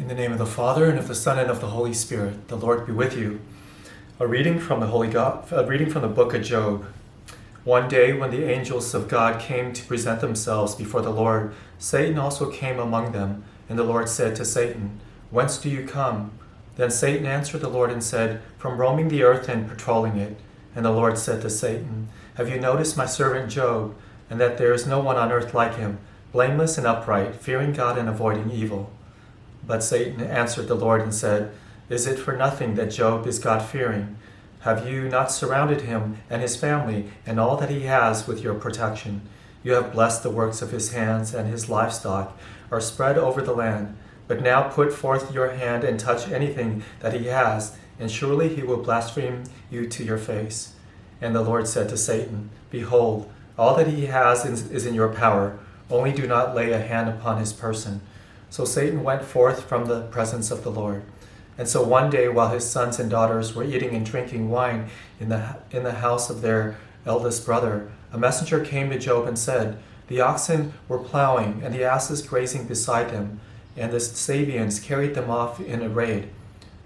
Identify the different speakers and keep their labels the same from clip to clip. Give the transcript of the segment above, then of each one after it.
Speaker 1: In the name of the Father, and of the Son, and of the Holy Spirit, the Lord be with you. A reading from the book of Job. One day when the angels of God came to present themselves before the Lord, Satan also came among them, and the Lord said to Satan, "Whence do you come?" Then Satan answered the Lord and said, "From roaming the earth and patrolling it." And the Lord said to Satan, "Have you noticed my servant Job, and that there is no one on earth like him, blameless and upright, fearing God and avoiding evil?" But Satan answered the Lord and said, "Is it for nothing that Job is God-fearing? Have you not surrounded him and his family and all that he has with your protection? You have blessed the works of his hands, and his livestock are spread over the land. But now put forth your hand and touch anything that he has, and surely he will blaspheme you to your face." And the Lord said to Satan, "Behold, all that he has is in your power. Only do not lay a hand upon his person." So Satan went forth from the presence of the Lord. And so one day, while his sons and daughters were eating and drinking wine in the house of their eldest brother, a messenger came to Job and said, "The oxen were plowing, and the asses grazing beside them, and the Sabeans carried them off in a raid.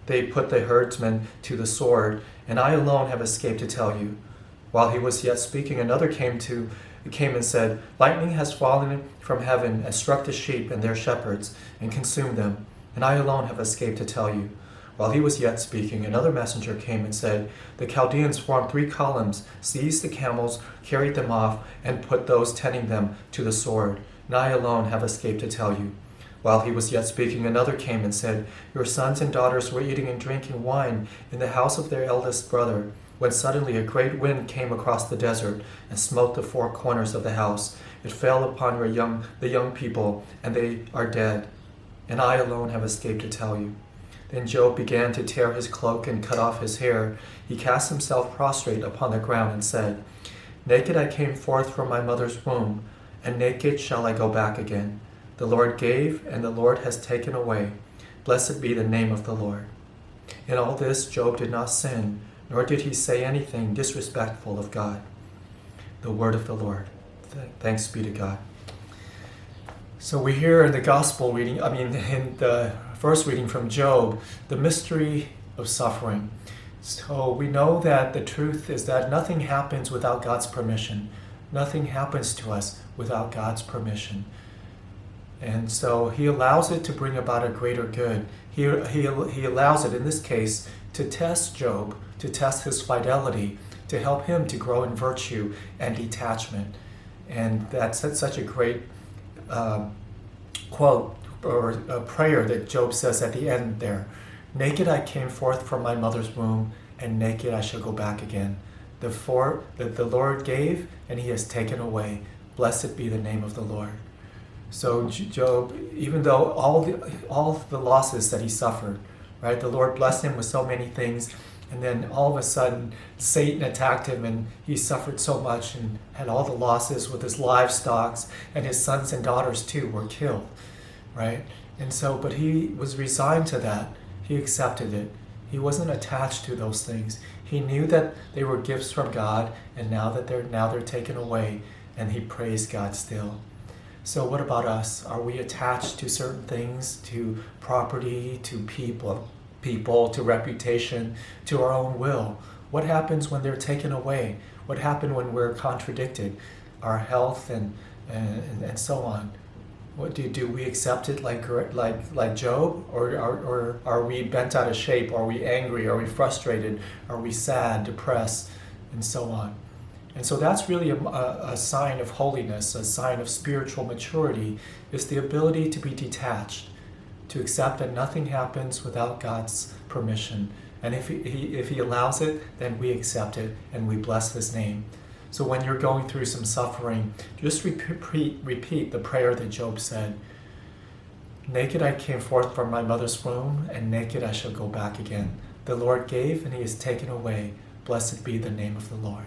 Speaker 1: They put the herdsmen to the sword, and I alone have escaped to tell you." While he was yet speaking, another came and said, "Lightning has fallen from heaven and struck the sheep and their shepherds and consumed them, and I alone have escaped to tell you." While he was yet speaking, another messenger came and said, "The Chaldeans formed 3 columns, seized the camels, carried them off, and put those tending them to the sword, and I alone have escaped to tell you." While he was yet speaking, another came and said, "Your sons and daughters were eating and drinking wine in the house of their eldest brother, when suddenly a great wind came across the desert and smote the 4 corners of the house. It fell upon the young people, and they are dead, and I alone have escaped to tell you." Then Job began to tear his cloak and cut off his hair. He cast himself prostrate upon the ground and said, "Naked I came forth from my mother's womb, and naked shall I go back again. The Lord gave, and the Lord has taken away. Blessed be the name of the Lord." In all this Job did not sin, nor did he say anything disrespectful of God. The word of the Lord. Thanks be to God. So we hear in the gospel reading, in the first reading from Job, the mystery of suffering. So we know that the truth is that nothing happens without God's permission. Nothing happens to us without God's permission. And so he allows it to bring about a greater good. He allows it, in this case, to test Job, to test his fidelity, to help him to grow in virtue and detachment. And that's such a great quote or a prayer that Job says at the end there. "Naked I came forth from my mother's womb, and naked I shall go back again. The Lord gave, and he has taken away. Blessed be the name of the Lord." So Job, even though all the losses that he suffered, right? The Lord blessed him with so many things, and then all of a sudden Satan attacked him, and he suffered so much and had all the losses with his livestock, and his sons and daughters too were killed, right? And so, but he was resigned to that. He accepted it. He wasn't attached to those things. He knew that they were gifts from God, and now they're taken away, and he praised God still. So what about us? Are we attached to certain things, to property, to people, to reputation, to our own will? What happens when they're taken away? What happens when we're contradicted? Our health and so on. What do we accept it like Job, or are we bent out of shape? Are we angry? Are we frustrated? Are we sad, depressed, and so on? And so that's really a sign of holiness, a sign of spiritual maturity, is the ability to be detached, to accept that nothing happens without God's permission. And if he allows it, then we accept it and we bless his name. So when you're going through some suffering, just repeat the prayer that Job said. "Naked I came forth from my mother's womb, and naked I shall go back again. The Lord gave, and he has taken away. Blessed be the name of the Lord."